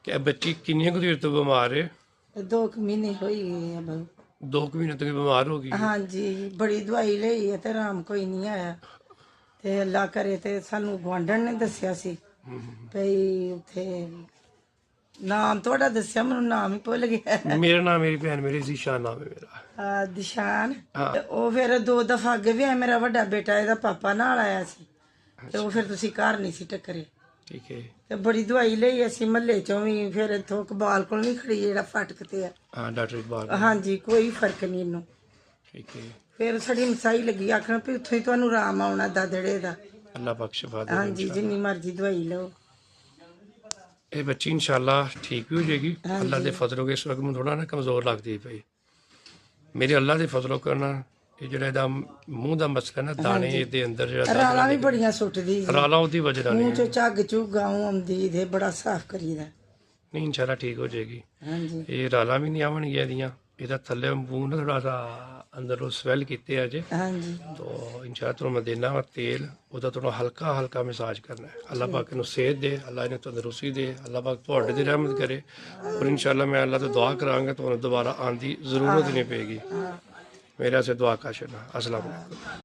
ਕਿ ਬੱਚੀ ਕਿੰਨੀ ਕੁ ਦੇਰ ਤੋਂ ਬਿਮਾਰ ਹੈ? 2 ਮਹੀਨੇ ਹੋਈ ਗਏ ਆ ਬਹੂ। 2 ਮਹੀਨੇ ਤੋਂ ਬਿਮਾਰ ਹੋ ਗਈ ਹੈ। ਹਾਂਜੀ, ਬੜੀ ਦਵਾਈ ਲਈ ਹੈ ਤੇ ਆਰਾਮ ਕੋਈ ਨਹੀਂ ਆਇਆ। ਤੇ ਅੱਲਾ ਕਰੇ ਤੇ ਸਾਨੂੰ ਗੁਆਂਢਣ ਨੇ ਦੱਸਿਆ ਸੀ ਭਈ ਉੱਥੇ ਨਾਮ ਤੁਹਾਡਾ ਦੱਸਿਆ, ਮੈਨੂੰ ਨਾਮ ਹੀ ਭੁੱਲ ਗਿਆ। ਮੇਰਾ ਨਾਮ, ਮੇਰੀ ਭੈਣ, ਮੇਰੀ ਜ਼ੀਸ਼ਾਨ ਨਾਮ ਹੈ ਮੇਰਾ। ਦਿਸ਼ਾਨ। ਹਾਂ। ਤੇ ਉਹ ਫਿਰ 2 ਦਫਾ ਅੱਗੇ ਵੀ ਆਇਆ, ਮੇਰਾ ਵੱਡਾ ਬੇਟਾ ਇਹਦਾ ਪਾਪਾ ਨਾਲ ਆਇਆ ਸੀ ਤੇ ਉਹ ਫਿਰ ਤੁਸੀਂ ਘਰ ਨਹੀਂ ਸੀ ਟੱਕਰੇ। ਠੀਕ ਹੈ। ਤੇ ਬੜੀ ਦਵਾਈ ਲਈ ਅਸੀਂ ਮਹੱਲੇ ਚੋਂ ਵੀ, ਫਿਰ ਇੱਥੋਂ ਕਬਾਲ ਕੋਲ ਵੀ ਖੜੀ ਜਿਹੜਾ ਫਾਟਕ ਤੇ ਆ। ਹਾਂ, ਡਾਕਟਰ ਇਕਬਾਲ। ਹਾਂਜੀ, ਕੋਈ ਫਰਕ ਨਹੀਂ ਇਹਨੂੰ। ਠੀਕ ਹੈ। ਫਿਰ ਸਾਡੀ ਮਸਾਈ ਲੱਗੀ ਆਖਣ ਵੀ ਉੱਥੋਂ ਹੀ ਤੁਹਾਨੂੰ ਆਰਾਮ ਆਉਣਾ ਦਾਦੜੇ ਦਾ। ਅੱਲਾ ਬਖਸ਼ ਸ਼ਿਫਾ ਦੇ। ਹਾਂਜੀ, ਜਿੰਨੀ ਮਰਜ਼ੀ ਦਵਾਈ ਲਓ। ਇਹ ਬੱਚੀ ਇਨਸ਼ਾਅੱਲਾ ਠੀਕ ਵੀ ਹੋ ਜਾਏਗੀ। ਅੱਲਾ ਦੇ ਫਜ਼ਲੋਂ ਕੇ ਇਸ ਵਕਤ ਮੈਨੂੰ ਥੋੜਾ ਨਾ ਕਮਜ਼ੋਰ ਲੱਗਦੀ ਪਈ। ਮੇਰੇ ਅੱਲਾ ਦੇ ਫਜ਼ਲੋਂ ਕਰਨਾ ਇਹ ਜਿਹੜਾ ਇਹਦਾ ਮੂੰਹ ਦਾ ਮਸਲਾ ਨਾ, ਦਾਣੇ ਇਹਦੇ ਅੰਦਰ ਜਿਹੜਾ ਰਾਲਾਂ ਵੀ ਬੜੀਆਂ ਸੁੱਟਦੀ ਸੀ। ਰਾਲਾ ਉਹਦੀ ਵਜ੍ਹਾ ਨਾਲ ਮੂੰਹ ਨਹੀਂ ਚੋਂ ਝੱਗ ਝੁੱਗ ਆਉਂਦੀ ਤੇ ਬੜਾ ਸਾਫ਼ ਕਰੀਦਾ। ਨਹੀਂ, ਇਨਸ਼ਾਅੱਲਾ ਠੀਕ ਹੋ ਜਾਏਗੀ। ਹਾਂਜੀ, ਇਹ ਰਾਲਾ ਵੀ ਨਹੀਂ ਆਉਣਗੀਆਂ ਇਹਦੀਆਂ। ਇਹਦਾ ਥੱਲੇ ਮੂੰਹ ਨਾ ਥੋੜਾ ਸਾ ਅੰਦਰੋਂ ਸਵੈਲ ਕੀਤੇ ਅਜੇ ਹਾਂਜੀ। तो इंशाअल्लाह तो मैं देना वा तेल ਉਹਦਾ थोड़ा हल्का हल्का मसाज करना है। अल्लाह पाक ਨੂੰ सेहत दे, अल्लाह ने तंदुरुस्ती दे, अल्लाह पाक ਤੁਹਾਡੇ ਦੀ ਰਹਿਮਤ करे। और इंशाअल्लाह मैं अल्लाह तो दुआ करांगा ਤੁਹਾਨੂੰ ਦੁਬਾਰਾ ਆਉਣ ਦੀ ਜ਼ਰੂਰਤ ਨਹੀਂ ਪਏਗੀ। मेरे से दुआ का शना। अस्सलाम वालेकुम।